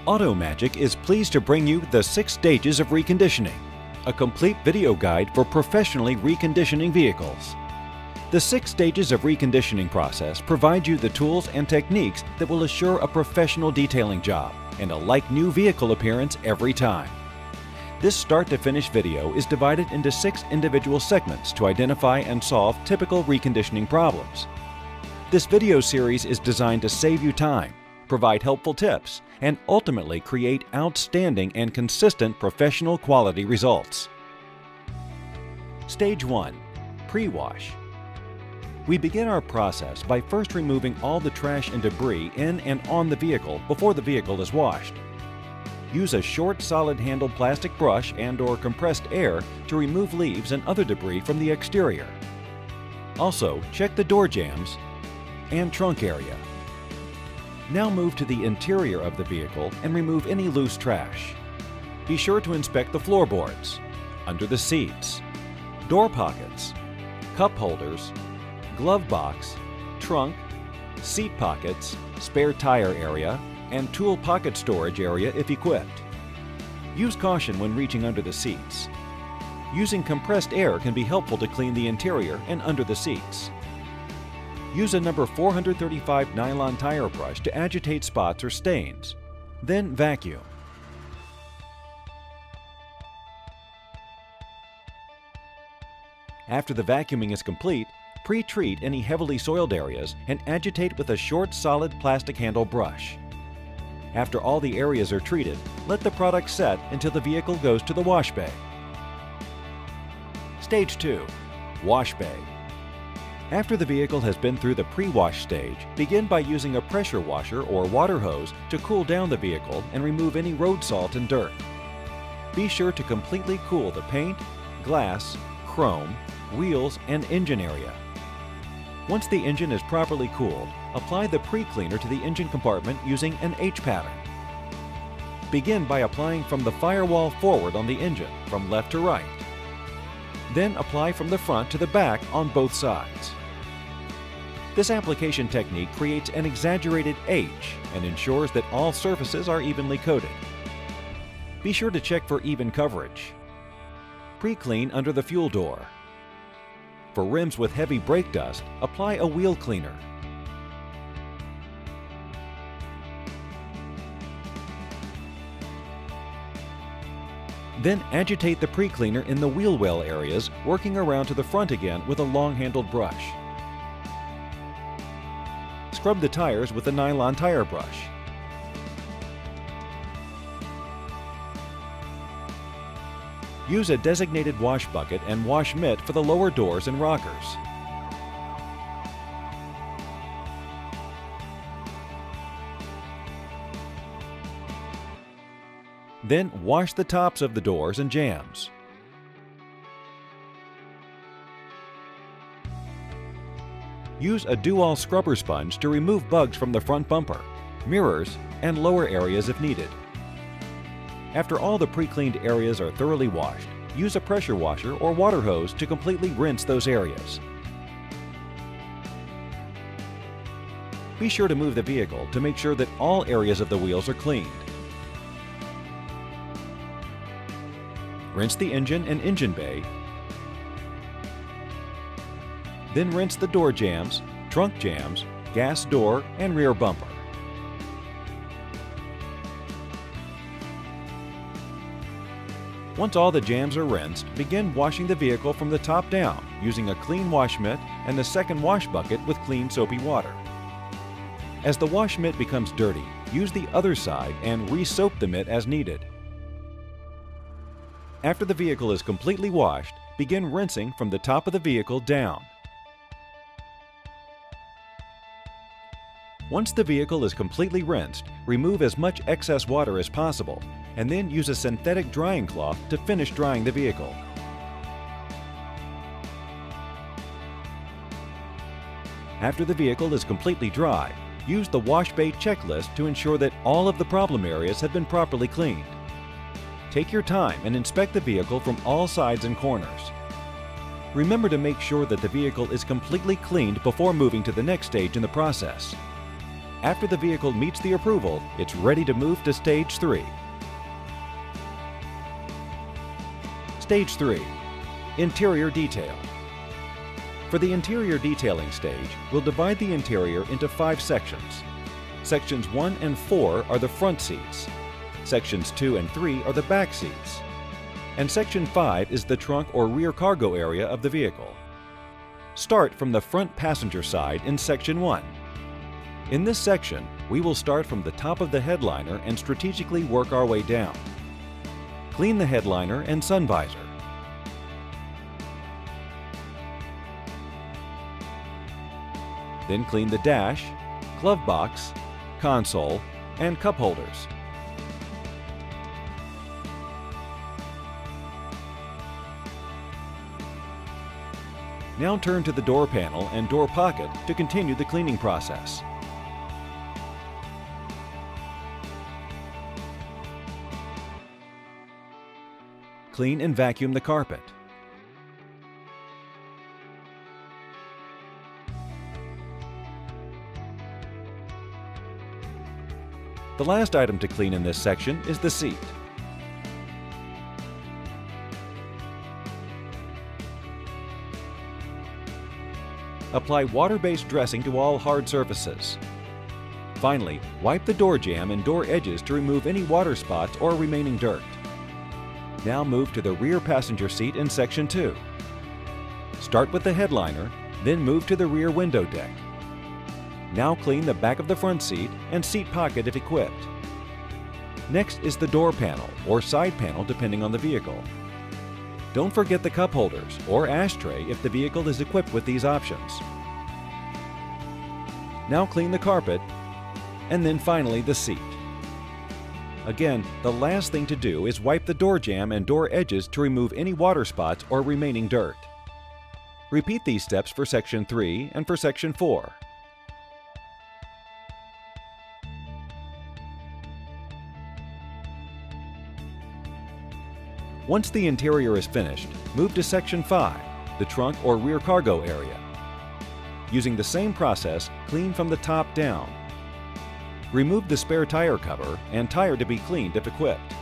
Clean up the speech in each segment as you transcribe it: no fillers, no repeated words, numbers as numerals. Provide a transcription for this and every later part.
AutoMagic is pleased to bring you the 6 stages of reconditioning, a complete video guide for professionally reconditioning vehicles. The 6 stages of reconditioning process provide you the tools and techniques that will assure a professional detailing job and a like-new vehicle appearance every time. This start-to-finish video is divided into 6 individual segments to identify and solve typical reconditioning problems. This video series is designed to save you time, provide helpful tips, and ultimately create outstanding and consistent professional quality results. Stage 1. Pre-wash. We begin our process by first removing all the trash and debris in and on the vehicle before the vehicle is washed. Use a short, solid-handled plastic brush and/or compressed air to remove leaves and other debris from the exterior. Also, check the door jambs and trunk area. Now move to the interior of the vehicle and remove any loose trash. Be sure to inspect the floorboards, under the seats, door pockets, cup holders, glove box, trunk, seat pockets, spare tire area, and tool pocket storage area if equipped. Use caution when reaching under the seats. Using compressed air can be helpful to clean the interior and under the seats. Use a number 435 nylon tire brush to agitate spots or stains. Then vacuum. After the vacuuming is complete, pre-treat any heavily soiled areas and agitate with a short, solid plastic handle brush. After all the areas are treated, let the product set until the vehicle goes to the wash bay. Stage 2. Wash bay. After the vehicle has been through the pre-wash stage, begin by using a pressure washer or water hose to cool down the vehicle and remove any road salt and dirt. Be sure to completely cool the paint, glass, chrome, wheels, and engine area. Once the engine is properly cooled, apply the pre-cleaner to the engine compartment using an H pattern. Begin by applying from the firewall forward on the engine, from left to right. Then apply from the front to the back on both sides. This application technique creates an exaggerated H and ensures that all surfaces are evenly coated. Be sure to check for even coverage. Pre-clean under the fuel door. For rims with heavy brake dust, apply a wheel cleaner. Then agitate the pre-cleaner in the wheel well areas, working around to the front again with a long-handled brush. Scrub the tires with a nylon tire brush. Use a designated wash bucket and wash mitt for the lower doors and rockers. Then wash the tops of the doors and jambs. Use a do-all scrubber sponge to remove bugs from the front bumper, mirrors, and lower areas if needed. After all the pre-cleaned areas are thoroughly washed, use a pressure washer or water hose to completely rinse those areas. Be sure to move the vehicle to make sure that all areas of the wheels are cleaned. Rinse the engine and engine bay. Then rinse the door jambs, trunk jambs, gas door, and rear bumper. Once all the jambs are rinsed, begin washing the vehicle from the top down using a clean wash mitt and the second wash bucket with clean soapy water. As the wash mitt becomes dirty, use the other side and re-soap the mitt as needed. After the vehicle is completely washed, begin rinsing from the top of the vehicle down. Once the vehicle is completely rinsed, remove as much excess water as possible, and then use a synthetic drying cloth to finish drying the vehicle. After the vehicle is completely dry, use the wash bay checklist to ensure that all of the problem areas have been properly cleaned. Take your time and inspect the vehicle from all sides and corners. Remember to make sure that the vehicle is completely cleaned before moving to the next stage in the process. After the vehicle meets the approval, it's ready to move to Stage 3. Stage 3. Interior Detail. For the interior detailing stage, we'll divide the interior into 5 sections. Sections 1 and 4 are the front seats. Sections 2 and 3 are the back seats. And Section 5 is the trunk or rear cargo area of the vehicle. Start from the front passenger side in Section 1. In this section, we will start from the top of the headliner and strategically work our way down. Clean the headliner and sun visor. Then clean the dash, glove box, console, and cup holders. Now turn to the door panel and door pocket to continue the cleaning process. Clean and vacuum the carpet. The last item to clean in this section is the seat. Apply water-based dressing to all hard surfaces. Finally, wipe the door jamb and door edges to remove any water spots or remaining dirt. Now move to the rear passenger seat in Section 2. Start with the headliner, then move to the rear window deck. Now clean the back of the front seat and seat pocket if equipped. Next is the door panel or side panel depending on the vehicle. Don't forget the cup holders or ashtray if the vehicle is equipped with these options. Now clean the carpet and then finally the seat. Again, the last thing to do is wipe the door jamb and door edges to remove any water spots or remaining dirt. Repeat these steps for Section 3 and for Section 4. Once the interior is finished, move to Section 5, the trunk or rear cargo area. Using the same process, clean from the top down. Remove the spare tire cover and tire to be cleaned if equipped.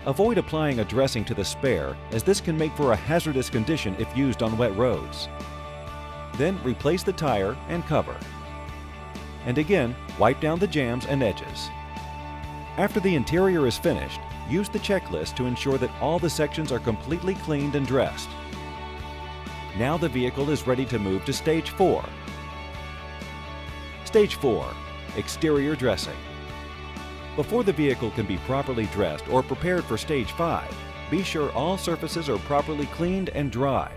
Avoid applying a dressing to the spare, as this can make for a hazardous condition if used on wet roads. Then replace the tire and cover. And again, wipe down the jambs and edges. After the interior is finished, use the checklist to ensure that all the sections are completely cleaned and dressed. Now the vehicle is ready to move to Stage 4. Stage 4. Exterior dressing. Before the vehicle can be properly dressed or prepared for Stage 5, be sure all surfaces are properly cleaned and dry.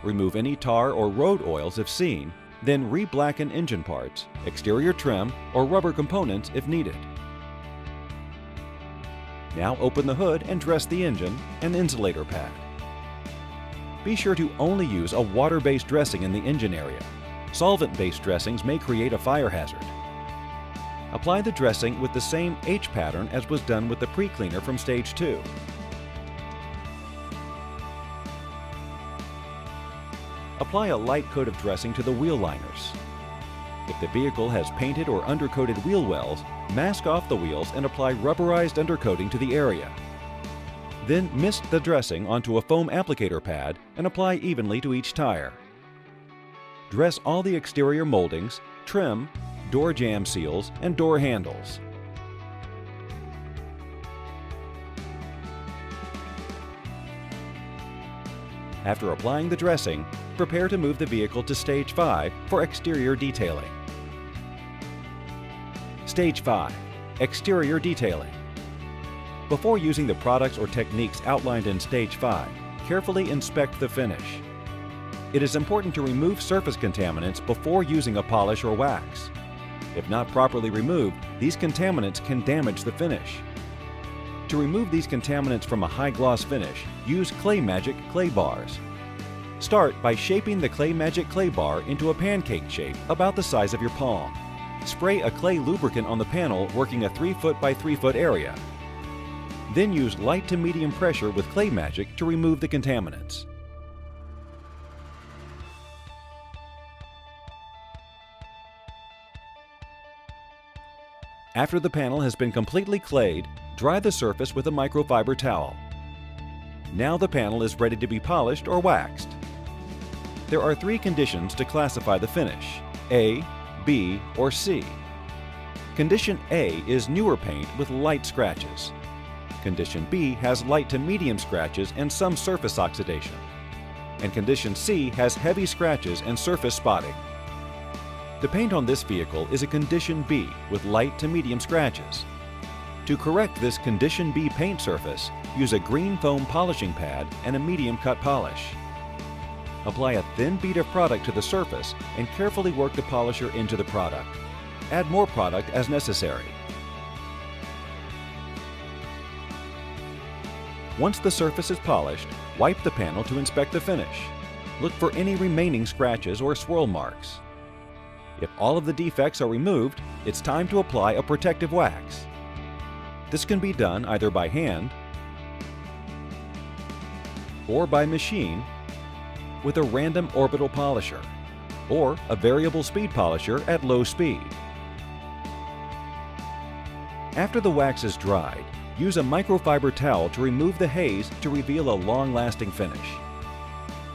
Remove any tar or road oils if seen, then re-blacken engine parts, exterior trim, or rubber components if needed. Now open the hood and dress the engine and insulator pad. Be sure to only use a water-based dressing in the engine area. Solvent-based dressings may create a fire hazard. Apply the dressing with the same H pattern as was done with the pre-cleaner from Stage 2. Apply a light coat of dressing to the wheel liners. If the vehicle has painted or undercoated wheel wells, mask off the wheels and apply rubberized undercoating to the area. Then mist the dressing onto a foam applicator pad and apply evenly to each tire. Dress all the exterior moldings, trim, door jamb seals, and door handles. After applying the dressing, prepare to move the vehicle to Stage 5 for exterior detailing. Stage 5. Exterior detailing. Before using the products or techniques outlined in Stage 5, carefully inspect the finish. It is important to remove surface contaminants before using a polish or wax. If not properly removed, these contaminants can damage the finish. To remove these contaminants from a high-gloss finish, use Clay Magic clay bars. Start by shaping the Clay Magic clay bar into a pancake shape about the size of your palm. Spray a clay lubricant on the panel working a 3 foot by 3 foot area. Then use light to medium pressure with Clay Magic to remove the contaminants. After the panel has been completely clayed, dry the surface with a microfiber towel. Now the panel is ready to be polished or waxed. There are 3 conditions to classify the finish: A, B, or C. Condition A is newer paint with light scratches. Condition B has light to medium scratches and some surface oxidation. And Condition C has heavy scratches and surface spotting. The paint on this vehicle is a Condition B with light to medium scratches. To correct this Condition B paint surface, use a green foam polishing pad and a medium cut polish. Apply a thin bead of product to the surface and carefully work the polisher into the product. Add more product as necessary. Once the surface is polished, wipe the panel to inspect the finish. Look for any remaining scratches or swirl marks. If all of the defects are removed, it's time to apply a protective wax. This can be done either by hand or by machine with a random orbital polisher or a variable speed polisher at low speed. After the wax is dried, use a microfiber towel to remove the haze to reveal a long-lasting finish.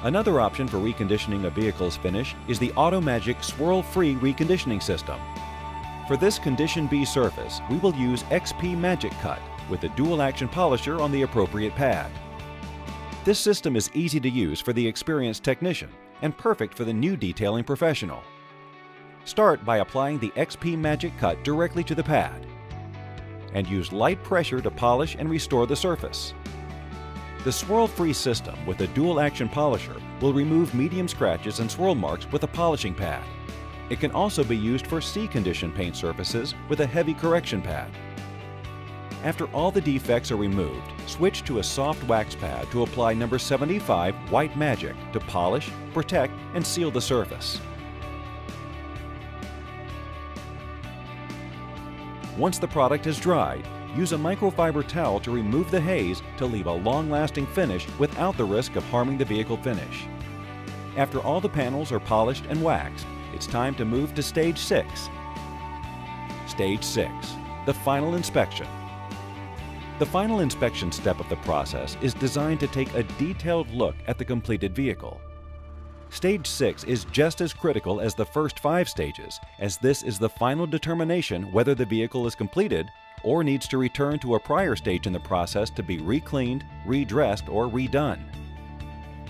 Another option for reconditioning a vehicle's finish is the AutoMagic swirl-free reconditioning system. For this Condition B surface, we will use XP Magic Cut with a dual-action polisher on the appropriate pad. This system is easy to use for the experienced technician and perfect for the new detailing professional. Start by applying the XP Magic Cut directly to the pad and use light pressure to polish and restore the surface. The swirl-free system with a dual-action polisher will remove medium scratches and swirl marks with a polishing pad. It can also be used for C-condition paint surfaces with a heavy correction pad. After all the defects are removed, switch to a soft wax pad to apply number 75 White Magic to polish, protect, and seal the surface. Once the product is dried, use a microfiber towel to remove the haze to leave a long-lasting finish without the risk of harming the vehicle finish. After all the panels are polished and waxed, it's time to move to Stage 6. Stage 6, the final inspection. The final inspection step of the process is designed to take a detailed look at the completed vehicle. Stage 6 is just as critical as the first 5 stages, as this is the final determination whether the vehicle is completed or needs to return to a prior stage in the process to be re-cleaned, redressed, or redone.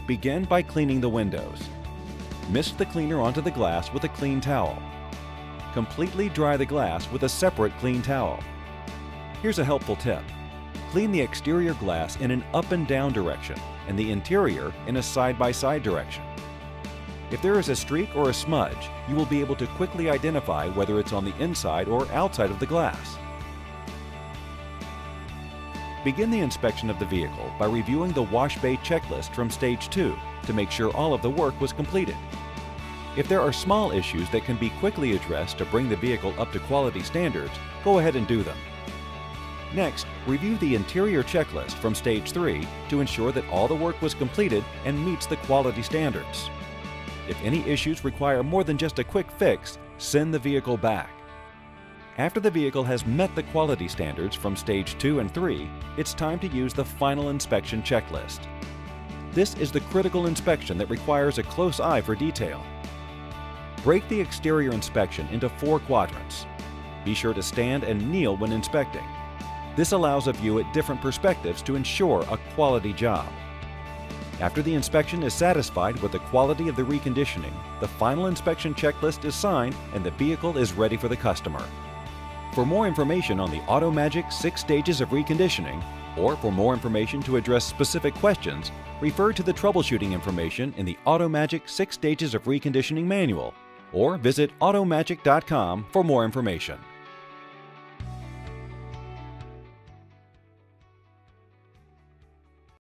Begin by cleaning the windows. Mist the cleaner onto the glass with a clean towel. Completely dry the glass with a separate clean towel. Here's a helpful tip. Clean the exterior glass in an up and down direction and the interior in a side-by-side direction. If there is a streak or a smudge, you will be able to quickly identify whether it's on the inside or outside of the glass. Begin the inspection of the vehicle by reviewing the wash bay checklist from Stage 2 to make sure all of the work was completed. If there are small issues that can be quickly addressed to bring the vehicle up to quality standards, go ahead and do them. Next, review the interior checklist from Stage 3 to ensure that all the work was completed and meets the quality standards. If any issues require more than just a quick fix, send the vehicle back. After the vehicle has met the quality standards from Stage 2 and 3, it's time to use the final inspection checklist. This is the critical inspection that requires a close eye for detail. Break the exterior inspection into 4 quadrants. Be sure to stand and kneel when inspecting. This allows a view at different perspectives to ensure a quality job. After the inspection is satisfied with the quality of the reconditioning, the final inspection checklist is signed and the vehicle is ready for the customer. For more information on the AutoMagic 6 stages of reconditioning, or for more information to address specific questions, refer to the troubleshooting information in the AutoMagic 6 stages of reconditioning manual, or visit automagic.com for more information.